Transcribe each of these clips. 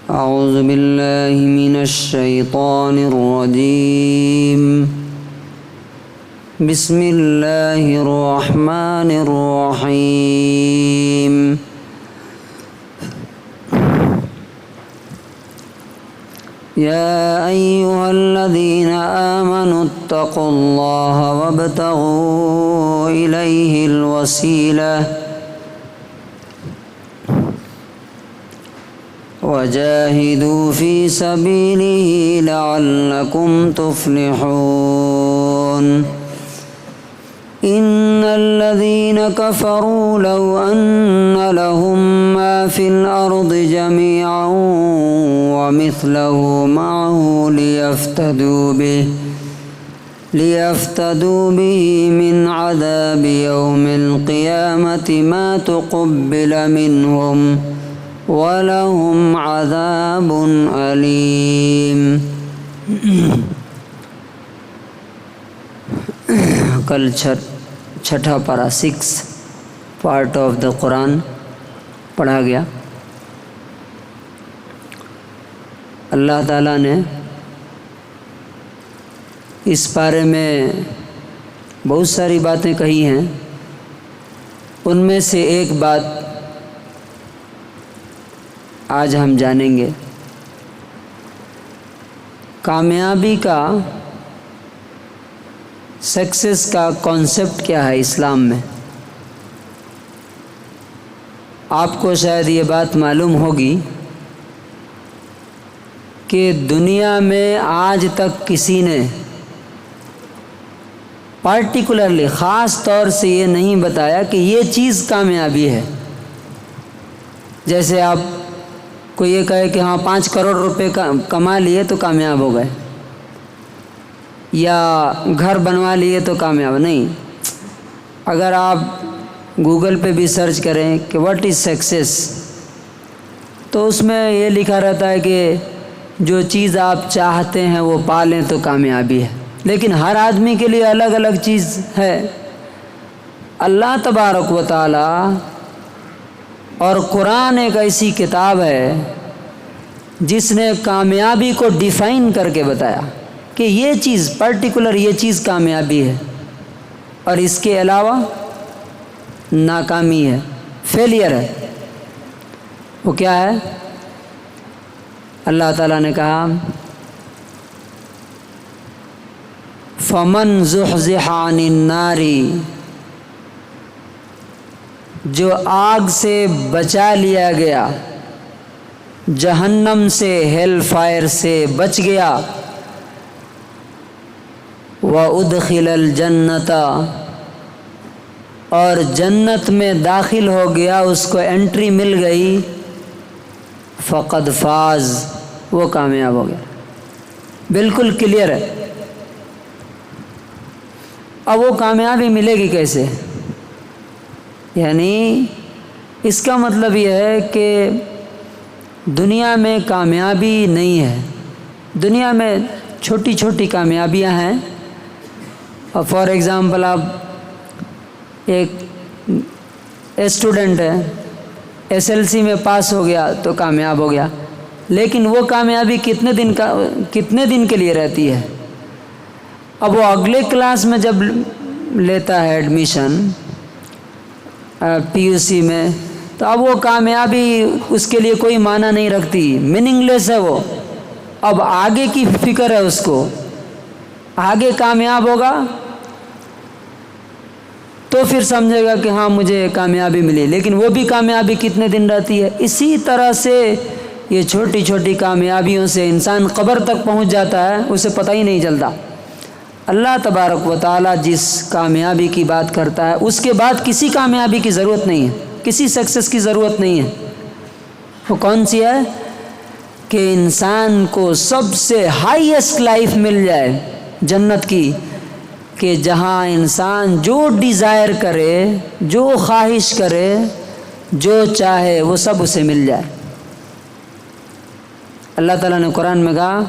أعوذ بالله من الشيطان الرجيم بسم الله الرحمن الرحيم يا أيها الذين آمنوا اتقوا الله وابتغوا إليه الوسيلة وجاهدوا في سبيله لعلكم تفلحون إن الذين كفروا لو أن لهم ما في الأرض جميعا ومثله معه ليفتدوا به من عذاب يوم القيامة ما تقبل منهم وَلَهُمْ عَذَابٌ أَلِيمٌ۔ کل چھٹا پارہ 6 پارٹ آف دا قرآن پڑھا گیا۔ اللہ تعالیٰ نے اس پارے میں بہت ساری باتیں کہی ہیں، ان میں سے ایک بات آج ہم جانیں گے۔ کامیابی کا، سکسیس کا کانسیپٹ کیا ہے اسلام میں؟ آپ کو شاید یہ بات معلوم ہوگی کہ دنیا میں آج تک کسی نے پارٹیکولرلی خاص طور سے یہ نہیں بتایا کہ یہ چیز کامیابی ہے۔ جیسے آپ کوئی یہ کہے کہ ہاں 5 کروڑ روپے کما لیے تو کامیاب ہو گئے، یا گھر بنوا لیے تو کامیاب نہیں۔ اگر آپ گوگل پہ بھی سرچ کریں کہ واٹ از سکسیس، تو اس میں یہ لکھا رہتا ہے کہ جو چیز آپ چاہتے ہیں وہ پا لیں تو کامیابی ہے، لیکن ہر آدمی کے لیے الگ الگ چیز ہے۔ اللہ تبارک و تعالی اور قرآن ایک ایسی کتاب ہے جس نے کامیابی کو ڈیفائن کر کے بتایا کہ یہ چیز پرٹیکولر، یہ چیز کامیابی ہے، اور اس کے علاوہ ناکامی ہے، فیلئر ہے۔ وہ کیا ہے؟ اللہ تعالیٰ نے کہا فَمَنْ زُحْزِحَ عَنِ النَّارِ، جو آگ سے بچا لیا گیا، جہنم سے، ہیل فائر سے بچ گیا، وَأُدْخِلَ الْجَنَّةَ، اور جنت میں داخل ہو گیا، اس کو انٹری مل گئی، فقد فاز، وہ کامیاب ہو گیا۔ بالکل کلیئر ہے۔ اب وہ کامیابی ملے گی کیسے؟ یعنی اس کا مطلب یہ ہے کہ دنیا میں کامیابی نہیں ہے، دنیا میں چھوٹی چھوٹی کامیابیاں ہیں۔ اور فار ایگزامپل آپ ایک اسٹوڈنٹ ہے، SLC میں پاس ہو گیا تو کامیاب ہو گیا، لیکن وہ کامیابی کتنے دن کے لیے رہتی ہے؟ اب وہ اگلے کلاس میں جب لیتا ہے ایڈمیشن PUC میں، تو اب وہ کامیابی اس کے لیے کوئی معنی نہیں رکھتی، میننگ لیس ہے وہ۔ اب آگے کی فکر ہے اس کو، آگے کامیاب ہوگا تو پھر سمجھے گا کہ ہاں مجھے کامیابی ملی، لیکن وہ بھی کامیابی کتنے دن رہتی ہے؟ اسی طرح سے یہ چھوٹی چھوٹی کامیابیوں سے انسان قبر تک پہنچ جاتا ہے، اسے پتہ ہی نہیں چلتا۔ اللہ تبارک و تعالیٰ جس کامیابی کی بات کرتا ہے، اس کے بعد کسی کامیابی کی ضرورت نہیں ہے، کسی سکسیس کی ضرورت نہیں ہے۔ وہ کون سی ہے؟ کہ انسان کو سب سے ہائیسٹ لائف مل جائے جنت کی، کہ جہاں انسان جو ڈیزائر کرے، جو خواہش کرے، جو چاہے، وہ سب اسے مل جائے۔ اللہ تعالیٰ نے قرآن میں کہا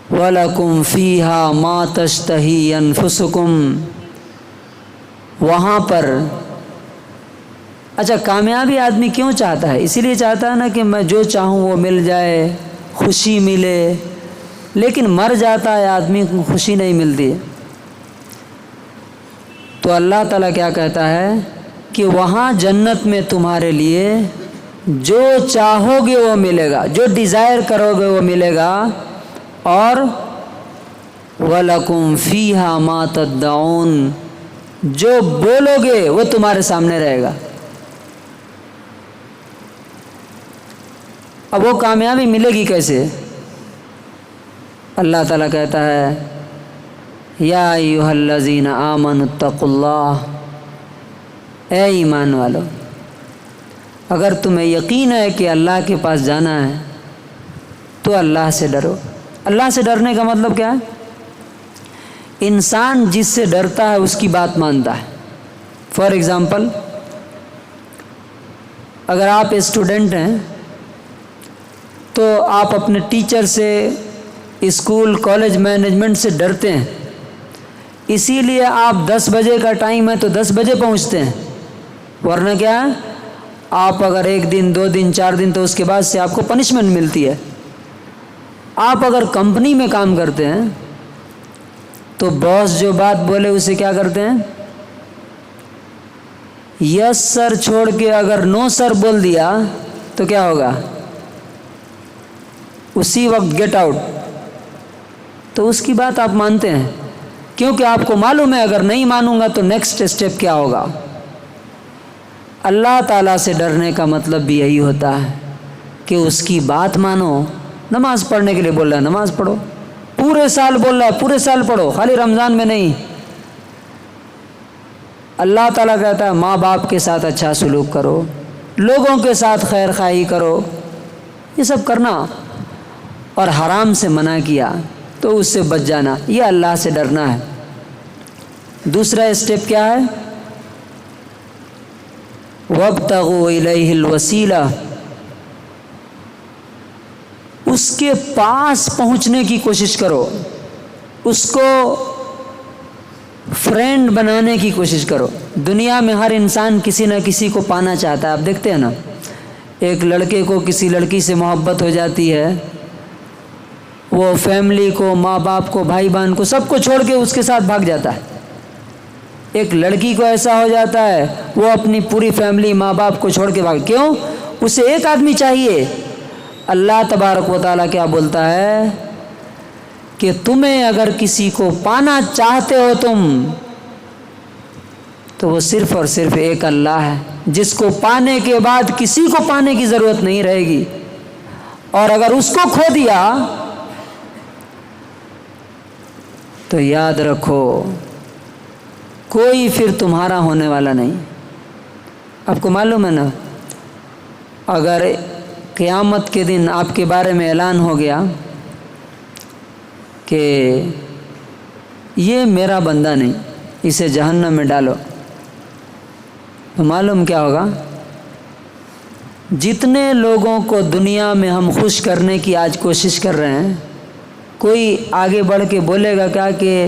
وَلَكُمْ فِيهَا مَا تَشْتَهِي أَنفُسُكُمْ، وہاں پر اچھا کامیابی آدمی کیوں چاہتا ہے؟ اسی لیے چاہتا ہے نا کہ میں جو چاہوں وہ مل جائے، خوشی ملے، لیکن مر جاتا ہے آدمی کو خوشی نہیں ملتی۔ تو اللہ تعالیٰ کیا کہتا ہے کہ وہاں جنت میں تمہارے لیے جو چاہو گے وہ ملے گا، جو ڈیزائر کرو گے وہ ملے گا، اور وَلَكُمْ فِيهَا مَا تَدَّعُونَ، جو بولو گے وہ تمہارے سامنے رہے گا۔ اب وہ کامیابی ملے گی کیسے؟ اللہ تعالیٰ کہتا ہے یا ایھا الذین آمنوا اتقوا اللہ، اے ایمان والو اگر تمہیں یقین ہے کہ اللہ کے پاس جانا ہے تو اللہ سے ڈرو۔ اللہ سے ڈرنے کا مطلب کیا ہے؟ انسان جس سے ڈرتا ہے اس کی بات مانتا ہے۔ فار ایگزامپل، اگر آپ اسٹوڈنٹ ہیں تو آپ اپنے ٹیچر سے، اسکول کالج مینجمنٹ سے ڈرتے ہیں، اسی لیے آپ 10 بجے کا ٹائم ہے تو 10 بجے پہنچتے ہیں، ورنہ کیا ہے آپ اگر 1 دن 2 دن 4 دن تو اس کے بعد سے آپ کو پنشمنٹ ملتی ہے۔ آپ اگر کمپنی میں کام کرتے ہیں تو باس جو بات بولے اسے کیا کرتے ہیں؟ یس سر چھوڑ کے اگر نو سر بول دیا تو کیا ہوگا؟ اسی وقت گیٹ آؤٹ۔ تو اس کی بات آپ مانتے ہیں کیونکہ آپ کو معلوم ہے اگر نہیں مانوں گا تو نیکسٹ اسٹیپ کیا ہوگا۔ اللہ تعالیٰ سے ڈرنے کا مطلب بھی یہی ہوتا ہے کہ اس کی بات مانو۔ نماز پڑھنے کے لیے بول رہا ہے نماز پڑھو، پورے سال بول رہا ہے پورے سال پڑھو، خالی رمضان میں نہیں۔ اللہ تعالیٰ کہتا ہے ماں باپ کے ساتھ اچھا سلوک کرو، لوگوں کے ساتھ خیر خواہی کرو، یہ سب کرنا، اور حرام سے منع کیا تو اس سے بچ جانا، یہ اللہ سے ڈرنا ہے۔ دوسرا اسٹیپ کیا ہے؟ وَابْتَغُوا إِلَيْهِ الْوَسِيلَةَ، اس کے پاس پہنچنے کی کوشش کرو، اس کو فرینڈ بنانے کی کوشش کرو۔ دنیا میں ہر انسان کسی نہ کسی کو پانا چاہتا ہے۔ آپ دیکھتے ہیں نا، ایک لڑکے کو کسی لڑکی سے محبت ہو جاتی ہے، وہ فیملی کو، ماں باپ کو، بھائی بہن کو، سب کو چھوڑ کے اس کے ساتھ بھاگ جاتا ہے۔ ایک لڑکی کو ایسا ہو جاتا ہے، وہ اپنی پوری فیملی، ماں باپ کو چھوڑ کے بھاگ، کیوں؟ اسے ایک آدمی چاہیے۔ اللہ تبارک و تعالیٰ کیا بولتا ہے کہ تمہیں اگر کسی کو پانا چاہتے ہو تم تو وہ صرف اور صرف ایک اللہ ہے، جس کو پانے کے بعد کسی کو پانے کی ضرورت نہیں رہے گی، اور اگر اس کو کھو دیا تو یاد رکھو کوئی پھر تمہارا ہونے والا نہیں۔ آپ کو معلوم ہے نا، اگر قیامت کے دن آپ کے بارے میں اعلان ہو گیا کہ یہ میرا بندہ نہیں، اسے جہنم میں ڈالو، تو معلوم کیا ہوگا؟ جتنے لوگوں کو دنیا میں ہم خوش کرنے کی آج کوشش کر رہے ہیں، کوئی آگے بڑھ کے بولے گا کیا کہ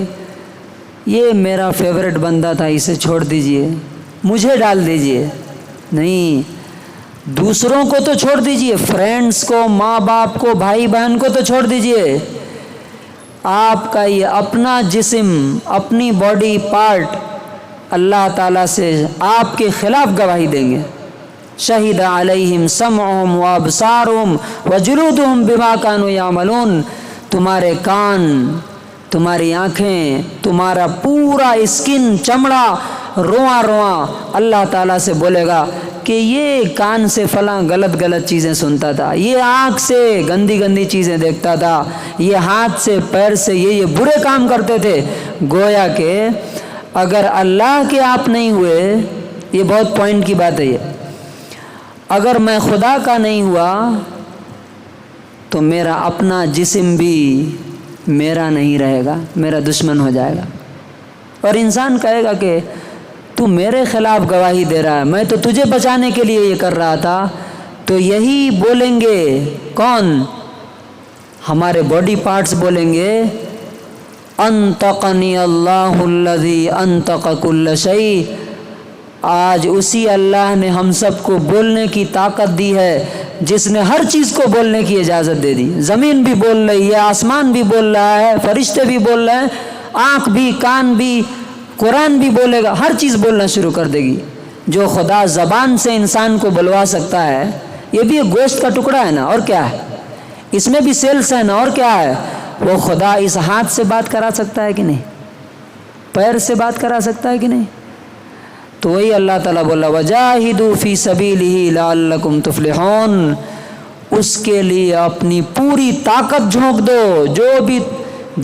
یہ میرا فیورٹ بندہ تھا، اسے چھوڑ دیجئے، مجھے ڈال دیجئے؟ نہیں، دوسروں کو تو چھوڑ دیجئے، فرینڈز کو، ماں باپ کو، بھائی بہن کو تو چھوڑ دیجئے، آپ کا یہ اپنا جسم، اپنی باڈی پارٹ اللہ تعالیٰ سے آپ کے خلاف گواہی دیں گے۔ شہد علیہم سمعہم وابصارہم وجلودہم بما کانوا یعملون، تمہارے کان، تمہاری آنکھیں، تمہارا پورا اسکن، چمڑا، رواں رواں اللہ تعالیٰ سے بولے گا کہ یہ کان سے فلاں غلط چیزیں سنتا تھا، یہ آنکھ سے گندی گندی چیزیں دیکھتا تھا، یہ ہاتھ سے پیر سے یہ برے کام کرتے تھے۔ گویا کہ اگر اللہ کے آپ نہیں ہوئے، یہ بہت پوائنٹ کی بات ہے، یہ اگر میں خدا کا نہیں ہوا تو میرا اپنا جسم بھی میرا نہیں رہے گا، میرا دشمن ہو جائے گا، اور انسان کہے گا کہ تو میرے خلاف گواہی دے رہا ہے، میں تو تجھے بچانے کے لیے یہ کر رہا تھا۔ تو یہی بولیں گے کون؟ ہمارے باڈی پارٹس بولیں گے انطقنی اللہ الذی انطق کل شیء، آج اسی اللہ نے ہم سب کو بولنے کی طاقت دی ہے، جس نے ہر چیز کو بولنے کی اجازت دے دی۔ زمین بھی بول رہی ہے، آسمان بھی بول رہا ہے، فرشتے بھی بول رہے ہیں، آنکھ بھی، کان بھی، قرآن بھی بولے گا، ہر چیز بولنا شروع کر دے گی۔ جو خدا زبان سے انسان کو بلوا سکتا ہے، یہ بھی ایک گوشت کا ٹکڑا ہے نا، اور کیا ہے؟ اس میں بھی سیلس ہے نا، اور کیا ہے؟ وہ خدا اس ہاتھ سے بات کرا سکتا ہے کہ نہیں؟ پیر سے بات کرا سکتا ہے کہ نہیں؟ تو وہی اللہ تعالیٰ بولا وَجَاهِدُوا فِي سَبِيلِهِ لَعَلَّكُمْ تُفْلِحُونَ، اس کے لیے اپنی پوری طاقت جھونک دو، جو بھی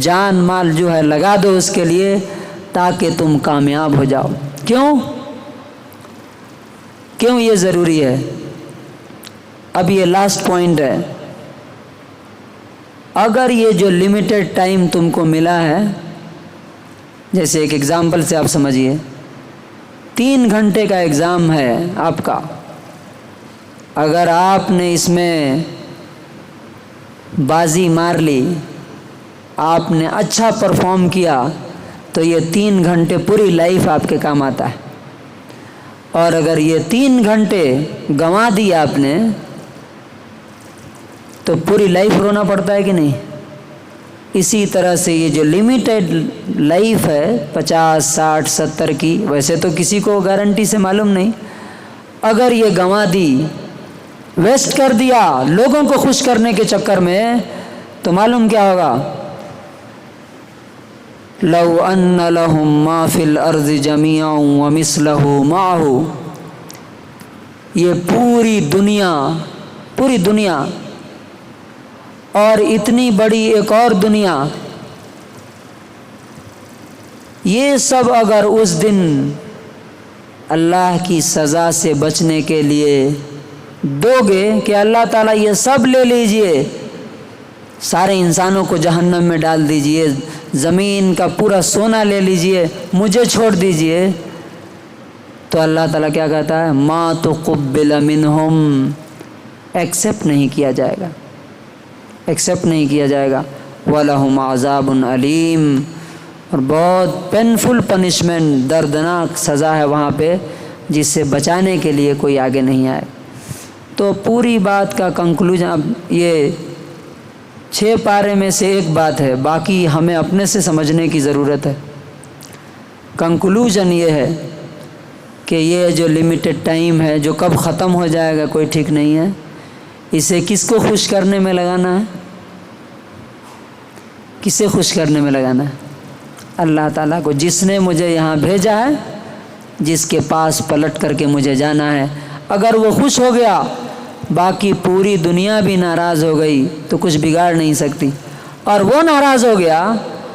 جان مال جو ہے لگا دو اس کے لیے، تاکہ تم کامیاب ہو جاؤ۔ کیوں یہ ضروری ہے؟ اب یہ لاسٹ پوائنٹ ہے۔ اگر یہ جو لمیٹڈ ٹائم تم کو ملا ہے، جیسے ایک ایگزامپل سے آپ سمجھیے، 3 گھنٹے کا ایگزام ہے آپ کا، اگر آپ نے اس میں بازی مار لی، آپ نے اچھا پرفارم کیا، تو یہ 3 گھنٹے پوری لائف آپ کے کام آتا ہے۔ اور اگر یہ 3 گھنٹے گنوا دیا آپ نے، تو پوری لائف رونا پڑتا ہے کہ نہیں؟ اسی طرح سے یہ جو لمیٹڈ لائف ہے 50 60 70 کی، ویسے تو کسی کو گارنٹی سے معلوم نہیں، اگر یہ گنوا دی، ویسٹ کر دیا لوگوں کو خوش کرنے کے چکر میں، تو معلوم کیا ہوگا؟ لو ان لهم ما فی الارض جميعا ومثله معه، یہ پوری دنیا اور اتنی بڑی ایک اور دنیا، یہ سب اگر اس دن اللہ کی سزا سے بچنے کے لیے دو گے کہ اللہ تعالیٰ یہ سب لے لیجئے، سارے انسانوں کو جہنم میں ڈال دیجئے، زمین کا پورا سونا لے لیجئے، مجھے چھوڑ دیجئے، تو اللہ تعالیٰ کیا کہتا ہے؟ ما تقبل منہم، ایکسیپٹ نہیں کیا جائے گا، ایکسیپٹ نہیں کیا جائے گا۔ وَلَهُمْ عَذَابٌ عَلِيمٌ، اور بہت پینفل پنشمنٹ، دردناک سزا ہے وہاں پہ، جس سے بچانے کے لیے کوئی آگے نہیں آئے۔ تو پوری بات کا کنکلوژن، اب یہ 6 پارے میں سے ایک بات ہے، باقی ہمیں اپنے سے سمجھنے کی ضرورت ہے۔ کنکلوژن یہ ہے کہ یہ جو لمیٹڈ ٹائم ہے، جو کب ختم ہو جائے گا کوئی ٹھیک نہیں ہے، اسے کس کو خوش کرنے میں لگانا ہے؟ کسے خوش کرنے میں لگانا ہے؟ اللہ تعالیٰ کو، جس نے مجھے یہاں بھیجا ہے، جس کے پاس پلٹ کر کے مجھے جانا ہے۔ اگر وہ خوش ہو گیا، باقی پوری دنیا بھی ناراض ہو گئی تو کچھ بگاڑ نہیں سکتی، اور وہ ناراض ہو گیا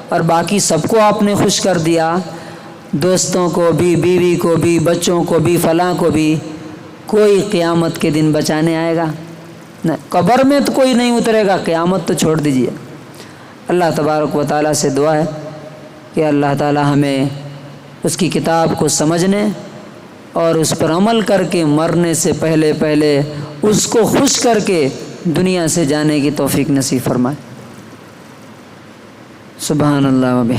اور باقی سب کو آپ نے خوش کر دیا، دوستوں کو بھی، بیوی کو بھی، بچوں کو بھی، فلاں کو بھی، کوئی قیامت کے دن بچانے آئے گا؟ نہ، قبر میں تو کوئی نہیں اترے گا، قیامت تو چھوڑ دیجیے۔ اللہ تبارک و تعالیٰ سے دعا ہے کہ اللہ تعالیٰ ہمیں اس کی کتاب کو سمجھنے اور اس پر عمل کر کے مرنے سے پہلے اس کو خوش کر کے دنیا سے جانے کی توفیق نصیب فرمائے۔ سبحان اللہ و بحمدہ۔